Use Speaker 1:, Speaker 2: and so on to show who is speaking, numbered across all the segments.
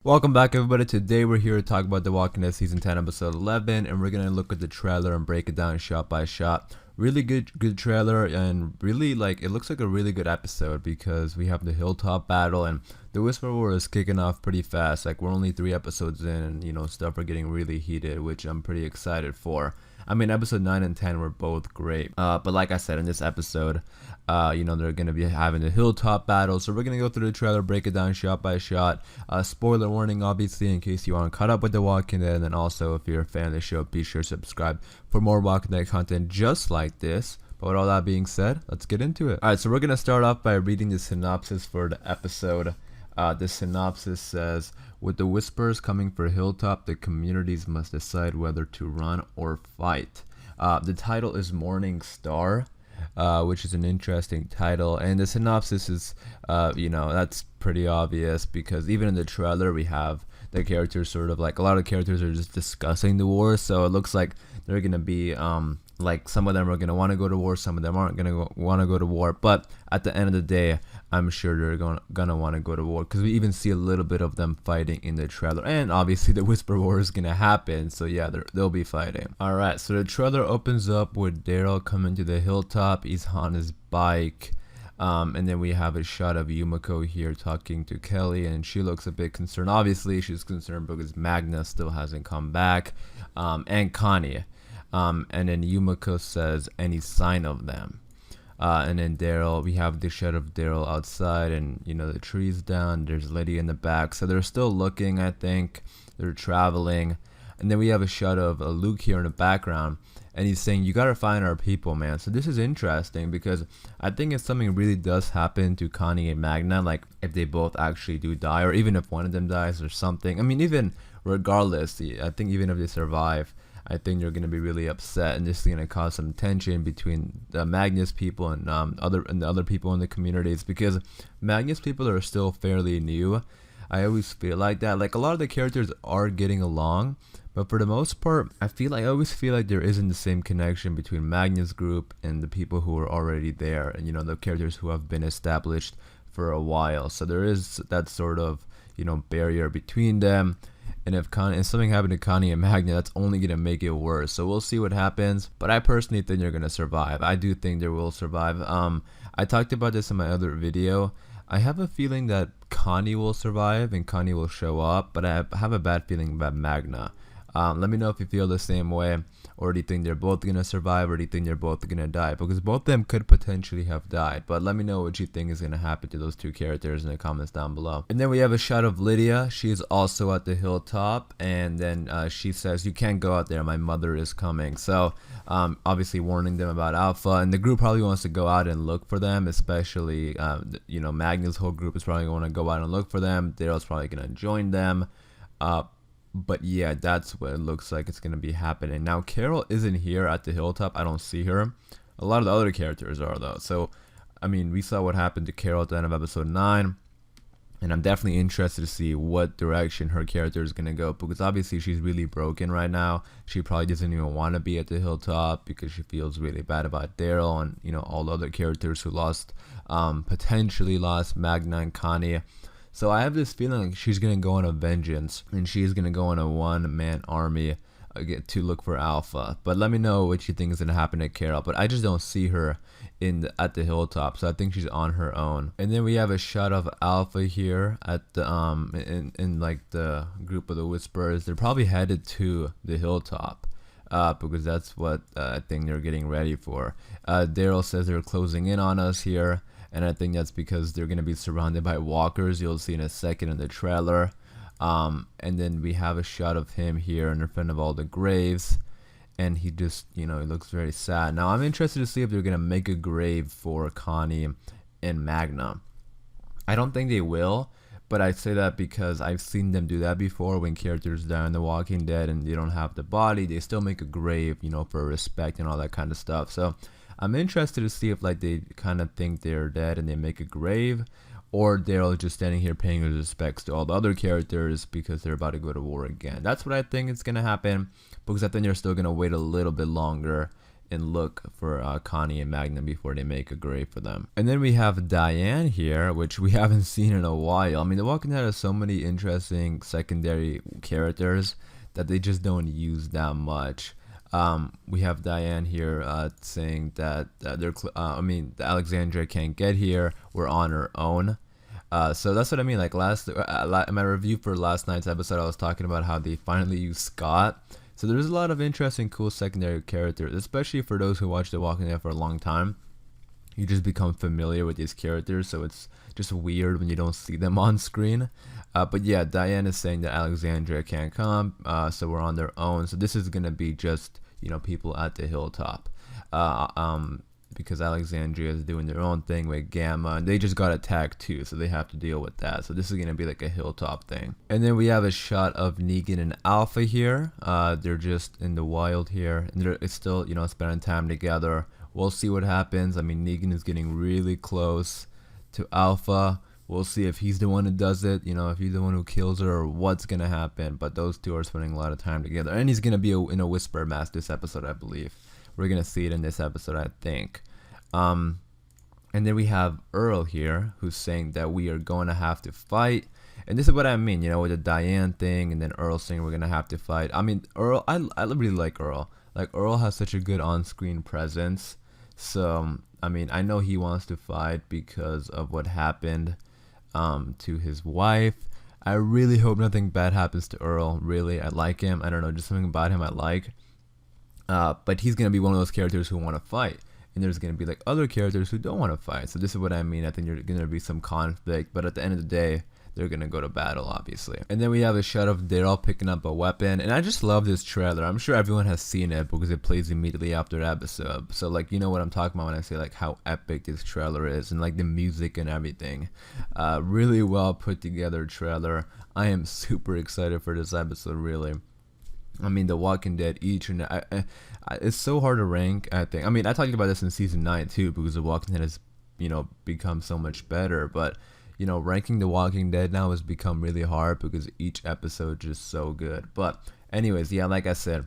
Speaker 1: Welcome back, everybody. Today we're here to talk about The Walking Dead Season 10 Episode 11, and we're going to look at the trailer and break it down shot by shot. Really good trailer, and really, it looks like a really good episode because we have the Hilltop battle, and the Whisper War is kicking off pretty fast. Like, we're only 3 episodes in, and, stuff are getting really heated, which I'm pretty excited for. I mean, episode 9 and 10 were both great. But like I said, in this episode, they're going to be having the Hilltop battle. So we're going to go through the trailer, break it down shot by shot. Spoiler warning, obviously, in case you want to cut up with The Walking Dead. And then also, if you're a fan of the show, be sure to subscribe for more Walking Dead content just like this. But with all that being said, let's get into it. Alright, so we're going to start off by reading the synopsis for the episode. The synopsis says, with the whispers coming for Hilltop, the communities must decide whether to run or fight. The title is Morning Star, which is an interesting title. And the synopsis is, that's pretty obvious because even in the trailer, we have the characters sort of like, a lot of characters are just discussing the war. So it looks like they're going to be, some of them are going to want to go to war, some of them aren't going to want to go to war. But at the end of the day, I'm sure they're gonna want to go to war because we even see a little bit of them fighting in the trailer. And obviously the Whisper War is going to happen. So yeah, they'll be fighting. Alright, so the trailer opens up with Daryl coming to the hilltop. He's on his bike. And then we have a shot of Yumiko here talking to Kelly, and she looks a bit concerned. Obviously, she's concerned because Magna still hasn't come back, and Connie. And then Yumiko says, any sign of them? And then Daryl, we have the shot of Daryl outside, and the tree's down. There's Lydia in the back, so they're still looking. I think they're traveling. And then we have a shot of Luke here in the background, and he's saying, you gotta find our people, man. So this is interesting because I think if something really does happen to Connie and Magna, like if they both actually do die, or even if one of them dies or something, I mean, even regardless, I think even if they survive, I think they're gonna be really upset, and this is gonna cause some tension between the Magnus people and the other people in the communities, because Magnus people are still fairly new. I always feel like that. Like, a lot of the characters are getting along, but for the most part, I always feel like there isn't the same connection between Magnus group and the people who are already there, and the characters who have been established for a while. So there is that sort of barrier between them. And if something happened to Connie and Magna, that's only going to make it worse. So we'll see what happens. But I personally think they're going to survive. I do think they will survive. I talked about this in my other video. I have a feeling that Connie will survive and Connie will show up. But I have a bad feeling about Magna. Let me know if you feel the same way, or do you think they're both going to survive, or do you think they're both going to die? Because both of them could potentially have died. But let me know what you think is going to happen to those two characters in the comments down below. And then we have a shot of Lydia. She is also at the hilltop, and then she says, you can't go out there, my mother is coming. So obviously warning them about Alpha, and the group probably wants to go out and look for them, especially Magna's whole group is probably going to go out and look for them. Daryl's probably going to join them. But yeah, that's what it looks like it's going to be happening. Now, Carol isn't here at the hilltop. I don't see her. A lot of the other characters are, though. So, I mean, we saw what happened to Carol at the end of episode 9. And I'm definitely interested to see what direction her character is going to go. Because obviously she's really broken right now. She probably doesn't even want to be at the hilltop because she feels really bad about Daryl and, all the other characters who potentially lost Magna and Connie. So I have this feeling like she's going to go on a vengeance, and she's going to go on a one-man army to look for Alpha. But let me know what you think is going to happen to Carol. But I just don't see her at the hilltop, so I think she's on her own. And then we have a shot of Alpha here at the in the group of the Whisperers. They're probably headed to the hilltop. Because that's what I think they're getting ready for. Daryl says they're closing in on us here. And I think that's because they're going to be surrounded by walkers. You'll see in a second in the trailer. And then we have a shot of him here in front of all the graves. And he just, he looks very sad. Now, I'm interested to see if they're going to make a grave for Connie and Magna. I don't think they will. But I say that because I've seen them do that before when characters die in The Walking Dead and they don't have the body. They still make a grave, for respect and all that kind of stuff. So I'm interested to see if they kind of think they're dead and they make a grave, or they're just standing here paying his respects to all the other characters because they're about to go to war again. That's what I think is going to happen, because I think they're still going to wait a little bit longer and look for Connie and Magnum before they make a grave for them. And then we have Diane here, which we haven't seen in a while. I mean, The Walking Dead has so many interesting secondary characters that they just don't use that much. We have Diane here saying that the Alexandria can't get here. We're on our own. So that's what I mean. Like in my review for last night's episode, I was talking about how they finally used Scott. So there's a lot of interesting, cool secondary characters, especially for those who watch The Walking Dead for a long time. You just become familiar with these characters, so it's just weird when you don't see them on screen. But yeah, Diane is saying that Alexandria can't come, so we're on their own. So this is gonna be just people at the Hilltop, because Alexandria is doing their own thing with Gamma, and they just got attacked too, so they have to deal with that. So this is gonna be like a Hilltop thing. And then we have a shot of Negan and Alpha here. They're just in the wild here, and it's still spending time together. We'll see what happens. I mean, Negan is getting really close to Alpha. We'll see if he's the one who does it, if he's the one who kills her, or what's going to happen. But those two are spending a lot of time together. And he's going to be in a whisper mask this episode, I believe. We're going to see it in this episode, I think. And then we have Earl here, who's saying that we are going to have to fight. And this is what I mean, with the Diane thing, and then Earl saying we're going to have to fight. I mean, Earl, I really like Earl. Like, Earl has such a good on-screen presence. So, I mean, I know he wants to fight because of what happened to his wife. I really hope nothing bad happens to Earl. Really, I like him. I don't know, just something about him I like. But he's gonna be one of those characters who want to fight, and there's gonna be like other characters who don't want to fight. So this is what I mean. I think there's gonna be some conflict, but at the end of the day, they're gonna go to battle, obviously. And then we have a shot of Daryl picking up a weapon, and I just love this trailer. I'm sure everyone has seen it because it plays immediately after the episode. So like, you know what I'm talking about when I say like how epic this trailer is, and like the music and everything. Really well put together trailer. I am super excited for this episode, really. I mean, The Walking Dead, it's so hard to rank, I think. I mean, I talked about this in season 9 too, because The Walking Dead has, become so much better, but ranking The Walking Dead now has become really hard because each episode is just so good. But anyways, yeah, like I said,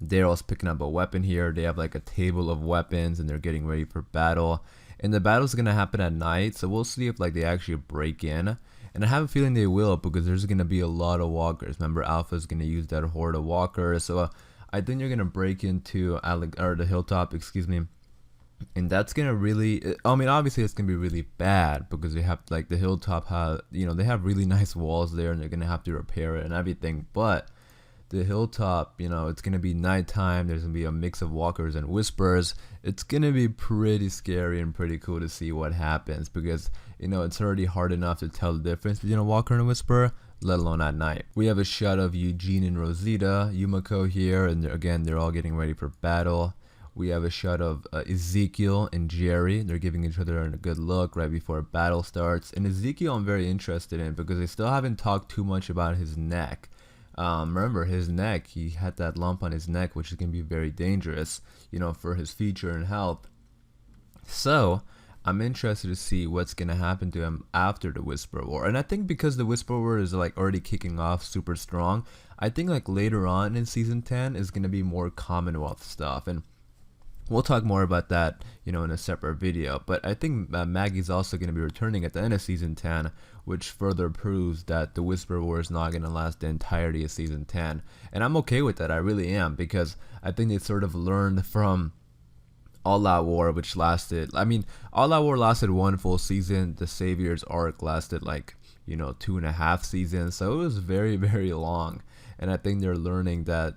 Speaker 1: Daryl's picking up a weapon here. They have like a table of weapons, and they're getting ready for battle. And the battle's gonna happen at night, so we'll see if like they actually break in. And I have a feeling they will, because there's gonna be a lot of walkers. Remember, Alpha's gonna use that horde of walkers, so I think they're gonna break into the Hilltop, excuse me. And that's gonna really, I mean, obviously it's gonna be really bad because they have like the Hilltop they have really nice walls there, and they're gonna have to repair it and everything. But the Hilltop, it's gonna be nighttime. There's gonna be a mix of walkers and whispers. It's gonna be pretty scary and pretty cool to see what happens, because it's already hard enough to tell the difference between a walker and a whisperer, let alone at night. We have a shot of Eugene and Rosita, Yumiko here, and they're all getting ready for battle. We have a shot of Ezekiel and Jerry. They're giving each other a good look right before battle starts. And Ezekiel I'm very interested in, because they still haven't talked too much about his neck. Remember, his neck, he had that lump on his neck, which is going to be very dangerous, for his future and health. So I'm interested to see what's going to happen to him after the Whisper War. And I think because the Whisper War is like already kicking off super strong, I think like later on in season 10 is going to be more Commonwealth stuff. And we'll talk more about that, in a separate video. But I think Maggie's also going to be returning at the end of season 10, which further proves that the Whisper War is not going to last the entirety of season 10. And I'm okay with that, I really am, because I think they sort of learned from All Out War, which lasted, All Out War lasted one full season. The Savior's arc lasted like, 2.5 seasons. So it was very, very long. And I think they're learning that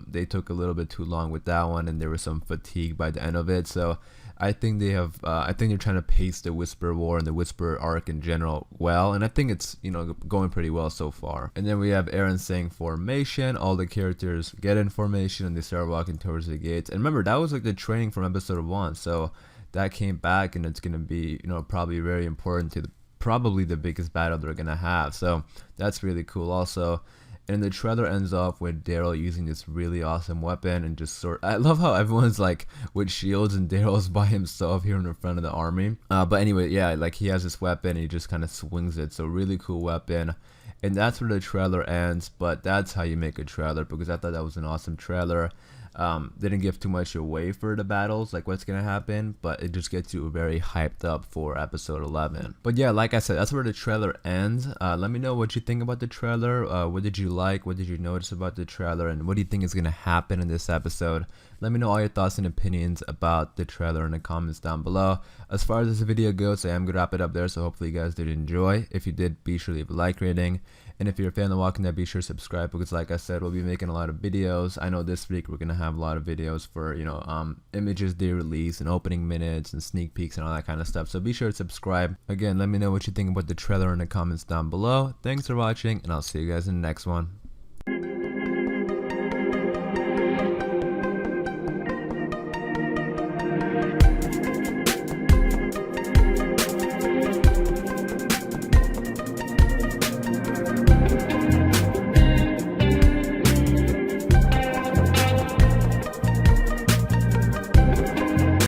Speaker 1: they took a little bit too long with that one, and there was some fatigue by the end of it. So I think they're trying to pace the Whisper War and the Whisper arc in general well, and I think it's going pretty well so far. And then we have Aaron saying formation. All the characters get in formation, and they start walking towards the gates. And remember, that was like the training from episode 1, so that came back, and it's gonna be probably very important to probably the biggest battle they're gonna have. So that's really cool also. And the trailer ends off with Daryl using this really awesome weapon, and just I love how everyone's like with shields and Daryl's by himself here in the front of the army. But anyway, yeah, like he has this weapon and he just kind of swings it. So really cool weapon. And that's where the trailer ends, but that's how you make a trailer, because I thought that was an awesome trailer. didn't give too much away for the battles, like what's gonna happen, but it just gets you very hyped up for episode 11. But yeah, like I said, that's where the trailer ends. Let me know what you think about the trailer. What did you like? What did you notice about the trailer? And what do you think is gonna happen in this episode? Let me know all your thoughts and opinions about the trailer in the comments down below. As far as this video goes, I am gonna wrap it up there, so hopefully you guys did enjoy. If you did, be sure to leave a like rating. And if you're a fan of The Walking Dead, be sure to subscribe, because like I said, we'll be making a lot of videos. I know this week we're gonna have a lot of videos for, images they release and opening minutes and sneak peeks and all that kind of stuff. So be sure to subscribe. Again, let me know what you think about the trailer in the comments down below. Thanks for watching, and I'll see you guys in the next one.